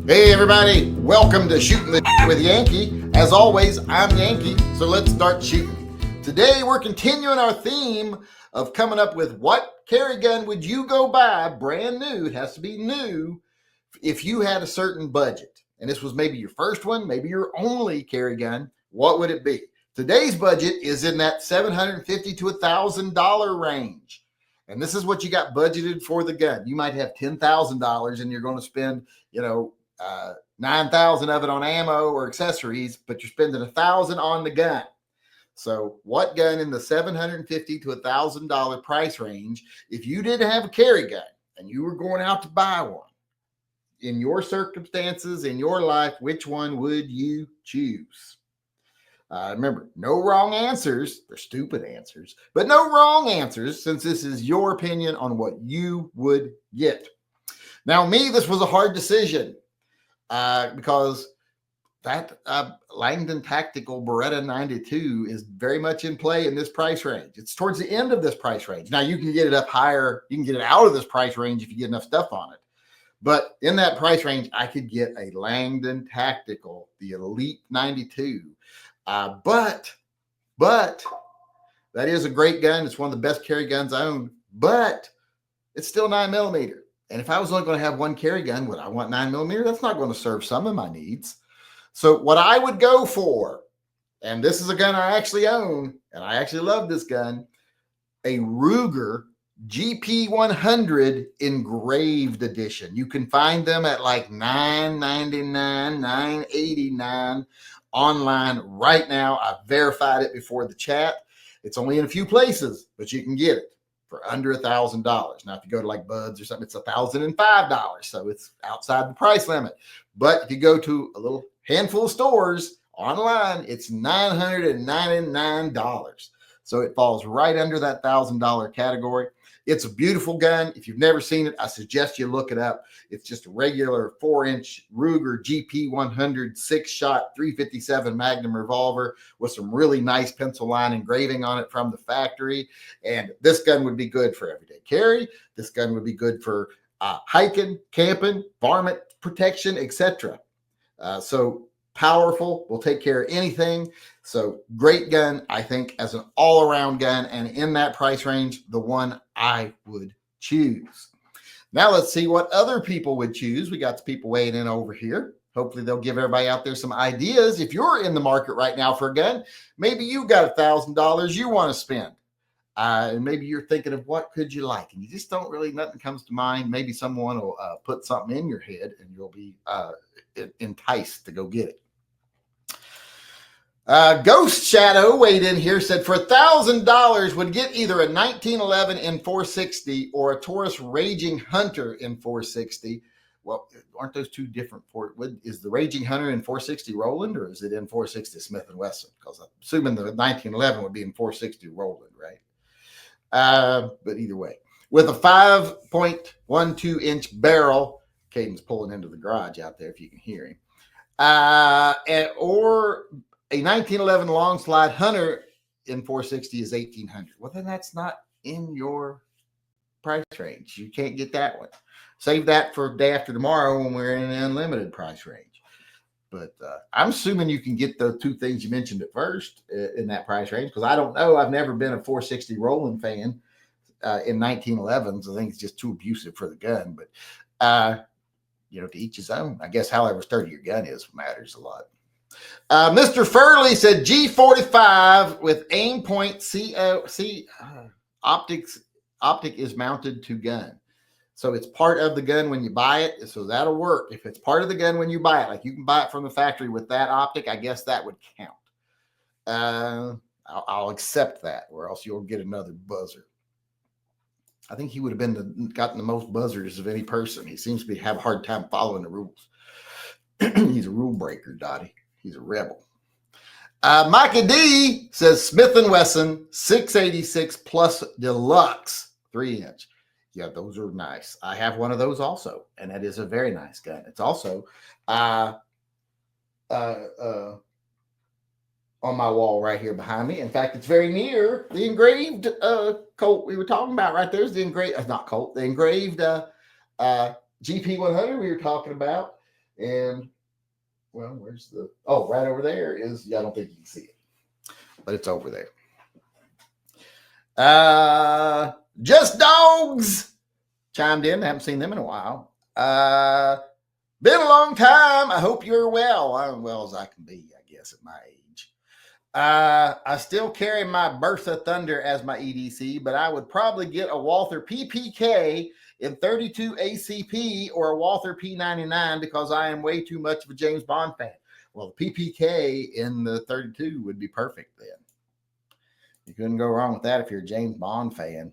Hey everybody, welcome to Shooting the with Yankee. As always, I'm Yankee, so let's start shooting. Today we're continuing our theme of coming up with what carry gun would you go buy brand new, it has to be new, if you had a certain budget. And this was maybe your first one, maybe your only carry gun, what would it be? Today's budget is in that $750 to $1,000 range. And this is what you got budgeted for the gun. You might have $10,000 and you're going to spend, 9,000 of it on ammo or accessories, but you're spending 1,000 on the gun. So what gun in the $750 to $1,000 price range, if you didn't have a carry gun and you were going out to buy one, in your circumstances, in your life, which one would you choose? Remember, no wrong answers. They're stupid answers, but no wrong answers, since this is your opinion on what you would get. Now, me, this was a hard decision because that Langdon Tactical Beretta 92 is very much in play in this price range. It's towards the end of this price range. Now, you can get it up higher. You can get it out of this price range if you get enough stuff on it. But in that price range, I could get a Langdon Tactical, the Elite 92. But that is a great gun. It's one of the best carry guns I own, but it's still 9mm. And if I was only going to have one carry gun, would I want 9mm? That's not going to serve some of my needs. So what I would go for, and this is a gun I actually own, and I actually love this gun, a Ruger GP100 engraved edition. You can find them at like $9.99, $9.89 online right now. I verified it before the chat. It's only in a few places, but you can get it for under $1,000. Now, if you go to like Buds or something, it's $1,005. So it's outside the price limit. But if you go to a little handful of stores online, it's $999. So it falls right under that $1,000 category. It's a beautiful gun. If you've never seen it, I suggest you look it up. It's just a regular 4-inch Ruger GP100 6-shot 357 Magnum revolver with some really nice pencil line engraving on it from the factory. And this gun would be good for everyday carry. This gun would be good for hiking, camping, varmint protection, etc. So powerful, will take care of anything. So great gun, I think, as an all-around gun, and in that price range, the one I would choose. Now let's see what other people would choose. We got the people weighing in over here. Hopefully they'll give everybody out there some ideas. If you're in the market right now for a gun, maybe you got $1,000 you want to spend. And maybe you're thinking of what could you like, and you just don't really, nothing comes to mind. Maybe someone will put something in your head and you'll be enticed to go get it. Ghost Shadow weighed in here, said for $1,000 would get either a 1911 in 460 or a Taurus Raging Hunter in 460. Well, aren't those two different? Is the Raging Hunter in 460 Roland, or is it in 460 Smith & Wesson? Because I'm assuming the 1911 would be in 460 Roland, right? But either way, with a 5.12 inch barrel, Caden's pulling into the garage out there if you can hear him, or a 1911 long slide Hunter in 460 is $1,800. Well, then that's not in your price range. You can't get that one. Save that for day after tomorrow when we're in an unlimited price range. But I'm assuming you can get the two things you mentioned at first in that price range, because I don't know. I've never been a 460 Roland fan in 1911s. I think it's just too abusive for the gun. But, to each his own. I guess however sturdy your gun is matters a lot. Mr. Furley said G45 with aim point optic is mounted to gun. So it's part of the gun when you buy it. So that'll work. If it's part of the gun when you buy it, like you can buy it from the factory with that optic, I guess that would count. I'll accept that, or else you'll get another buzzer. I think he would have gotten the most buzzers of any person. He seems to have a hard time following the rules. He's a rule breaker, Dottie. He's a rebel. Micah D says Smith & Wesson 686 plus deluxe 3-inch. Yeah, those are nice. I have one of those also, and that is a very nice gun. It's also on my wall right here behind me. In fact, it's very near the engraved Colt we were talking about right there. Is the engraved, not Colt, the engraved GP100 we were talking about. And well, where's the, oh, right over there is, yeah, I don't think you can see it, but it's over there. Just Dogs chimed in. I haven't seen them in a while. Been a long time. I hope you're well. I'm well as I can be, I guess, at my age. I still carry my Bertha Thunder as my EDC, but I would probably get a Walther PPK in 32 ACP or a Walther P99 because I am way too much of a James Bond fan. Well, the PPK in the 32 would be perfect then. You couldn't go wrong with that if you're a James Bond fan.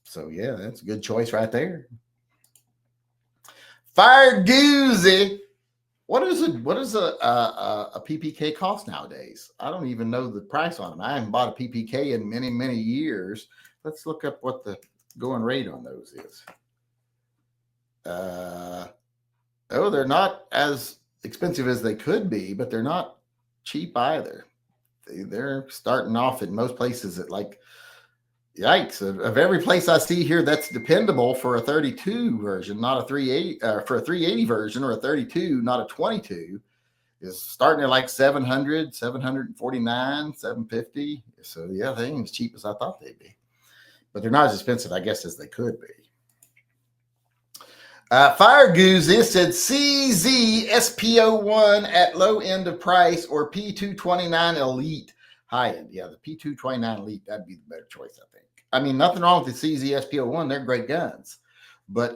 So, yeah, that's a good choice right there. Fire Goozy. What is a PPK cost nowadays? I don't even know the price on them. I haven't bought a PPK in many, many years. Let's look up what the going rate on those is. They're not as expensive as they could be, but they're not cheap either. They're starting off at most places at like, yikes, of every place I see here that's dependable for a 32 version, not a 380, for a 380 version or a 32, not a 22, is starting at like 700, 749, 750. So yeah, they ain't as cheap as I thought they'd be, but they're not as expensive, I guess, as they could be. Fire Goosey said CZ SPO1 at low end of price or P229 Elite high end. Yeah, the P229 Elite, that'd be the better choice, I think. I mean, nothing wrong with the CZ SPO1. They're great guns. But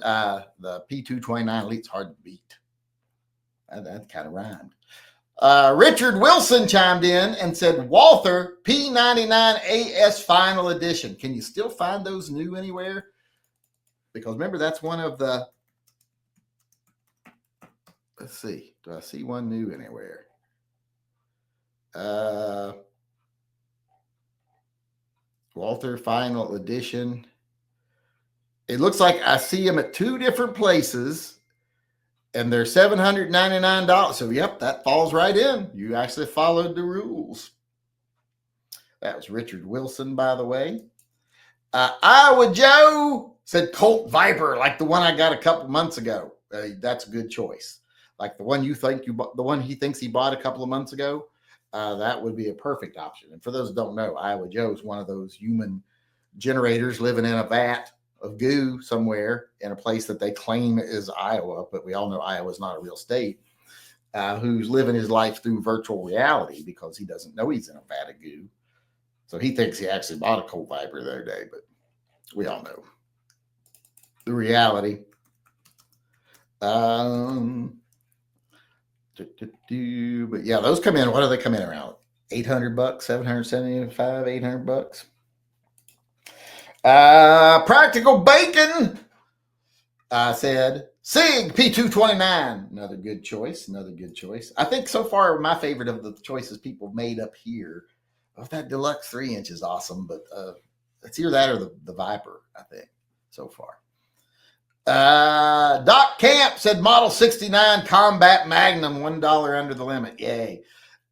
the P229 Elite's hard to beat. That kind of rhymed. Richard Wilson chimed in and said, Walther P99 AS Final Edition. Can you still find those new anywhere? Because remember, that's one of the, let's see. Do I see one new anywhere? Walther Final Edition. It looks like I see them at two different places, and they're $799. So, yep, that falls right in. You actually followed the rules. That was Richard Wilson, by the way. Iowa Joe said Colt Viper, like the one I got a couple months ago. That's a good choice. Like the one you think you bought, the one he thinks he bought a couple of months ago. That would be a perfect option. And for those who don't know, Iowa Joe is one of those human generators living in a vat of goo somewhere in a place that they claim is Iowa, but we all know Iowa is not a real state, who's living his life through virtual reality because he doesn't know he's in a vat of goo. So he thinks he actually bought a Colt Viper the other day, but we all know the reality. But yeah, those come in. What do they come in around? $800, $775, $800. Practical Bacon said Sig P229. Another good choice. Another good choice. I think so far my favorite of the choices people made up here. Oh, that deluxe 3-inch is awesome, but it's either that or the Viper, I think, so far. Doc Camp said Model 69 Combat Magnum, $1 under the limit. Yay.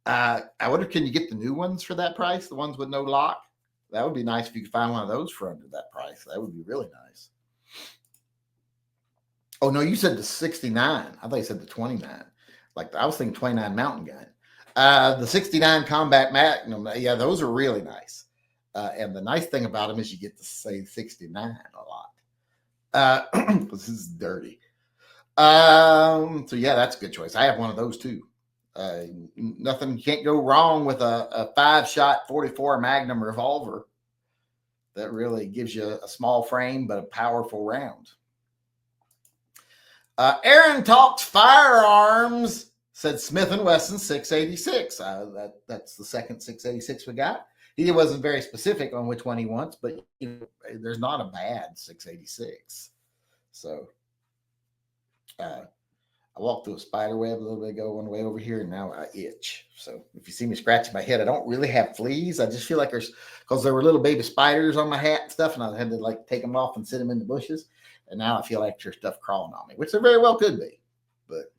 I wonder, can you get the new ones for that price? The ones with no lock? That would be nice if you could find one of those for under that price. That would be really nice. Oh, no, you said the 69. I thought you said the 29. Like, I was thinking 29 mountain gun. The 69 Combat Magnum, yeah, those are really nice. And the nice thing about them is you get to say 69 a lot. This is dirty. So yeah, that's a good choice. I have one of those too. Nothing, can't go wrong with a 5-shot 44 Magnum revolver. That really gives you a small frame but a powerful round. Aaron Talks Firearms said Smith & Wesson 686. That's the second 686 we got. He wasn't very specific on which one he wants, but there's not a bad 686. So I walked through a spider web a little bit ago, one way over here, and now I itch. So if you see me scratching my head, I don't really have fleas. I just feel like because there were little baby spiders on my hat and stuff, and I had to like take them off and sit them in the bushes. And now I feel like there's stuff crawling on me, which there very well could be. But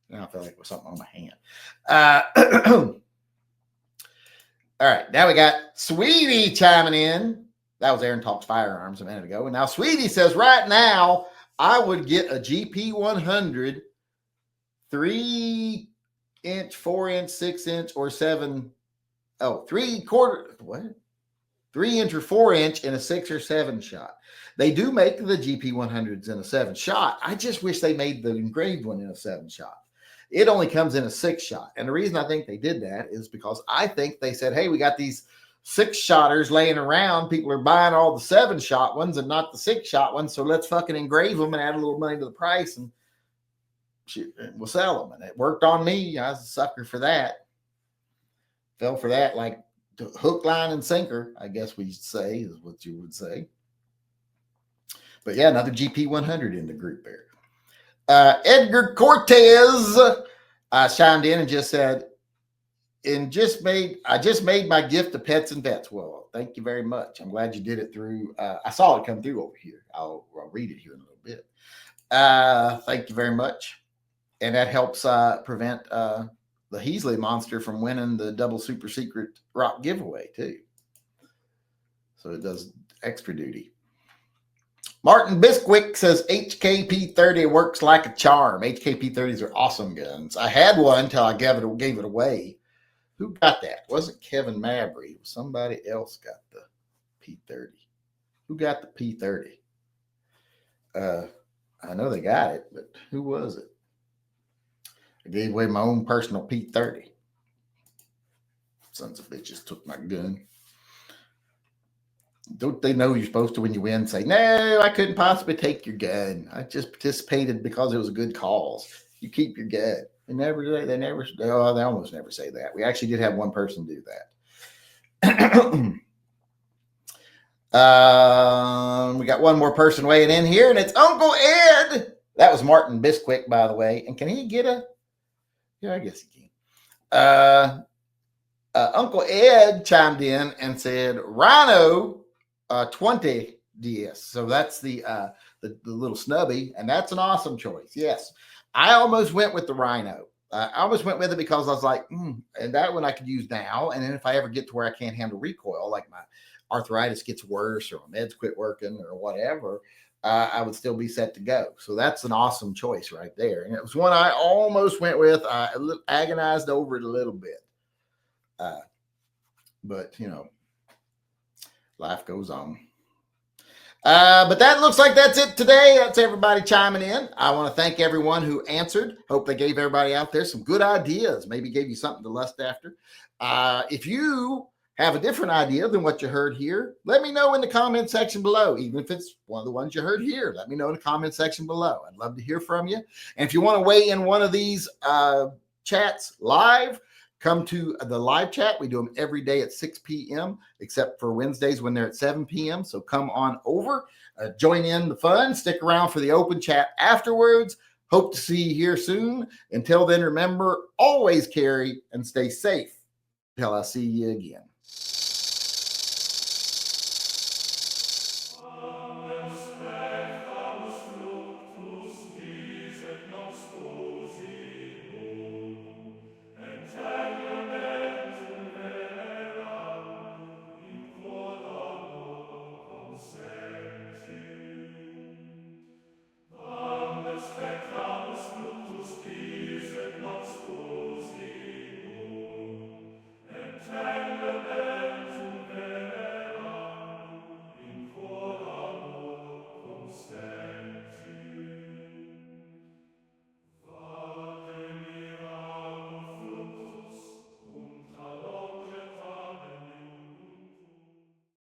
now I feel like there's something on my hand. All right, now we got Sweetie chiming in. That was Aaron Talks Firearms a minute ago. And now Sweetie says, right now, I would get a GP100 3-inch, 4-inch, 6-inch, or 7. Oh, 3/4. What? 3-inch or 4-inch in a 6 or 7 shot. They do make the GP100s in a 7 shot. I just wish they made the engraved one in a 7 shot. It only comes in a 6 shot. And the reason I think they did that is because I think they said, hey, we got these 6 shotters laying around. People are buying all the 7 shot ones and not the 6 shot ones. So let's fucking engrave them and add a little money to the price and we'll sell them. And it worked on me. I was a sucker for that. Fell for that like hook, line, and sinker, I guess we say, is what you would say. But yeah, another GP100 in the group there. Edgar Cortez chimed in and just said, I just made my gift to Pets and Vets. Well, thank you very much. I'm glad you did it through. I saw it come through over here. I'll read it here in a little bit. Thank you very much. And that helps prevent the Heasley monster from winning the double super secret rock giveaway too. So it does extra duty. Martin Bisquick says HKP30 works like a charm. HKP30s are awesome guns. I had one until I gave it away. Who got that? It wasn't Kevin Mabry. It was somebody else got the P30. Who got the P30? I know they got it, but who was it? I gave away my own personal P30. Sons of bitches took my gun. Don't they know you're supposed to, when you win, say, no, I couldn't possibly take your gun. I just participated because it was a good cause. You keep your gun. They almost never say that. We actually did have one person do that. We got one more person weighing in here, and it's Uncle Ed. That was Martin Bisquick, by the way. And can he get a? Yeah, I guess he can. Uncle Ed chimed in and said Rhino 20 DS. So that's the little snubby, and that's an awesome choice. Yes, I almost went with the Rhino. I almost went with it because I was like, and that one I could use now. And then if I ever get to where I can't handle recoil, like my arthritis gets worse or my meds quit working or whatever, I would still be set to go. So that's an awesome choice right there. And it was one I almost went with. I agonized over it a little bit. But, you know, life goes on. But that looks like that's it today. That's everybody chiming in. I want to thank everyone who answered. Hope they gave everybody out there some good ideas. Maybe gave you something to lust after. If you have a different idea than what you heard here, let me know in the comment section below. Even if it's one of the ones you heard here, let me know in the comment section below. I'd love to hear from you. And if you want to weigh in one of these chats live, come to the live chat. We do them every day at 6 p.m., except for Wednesdays when they're at 7 p.m. So come on over, join in the fun, stick around for the open chat afterwards. Hope to see you here soon. Until then, remember, always carry and stay safe until I see you again.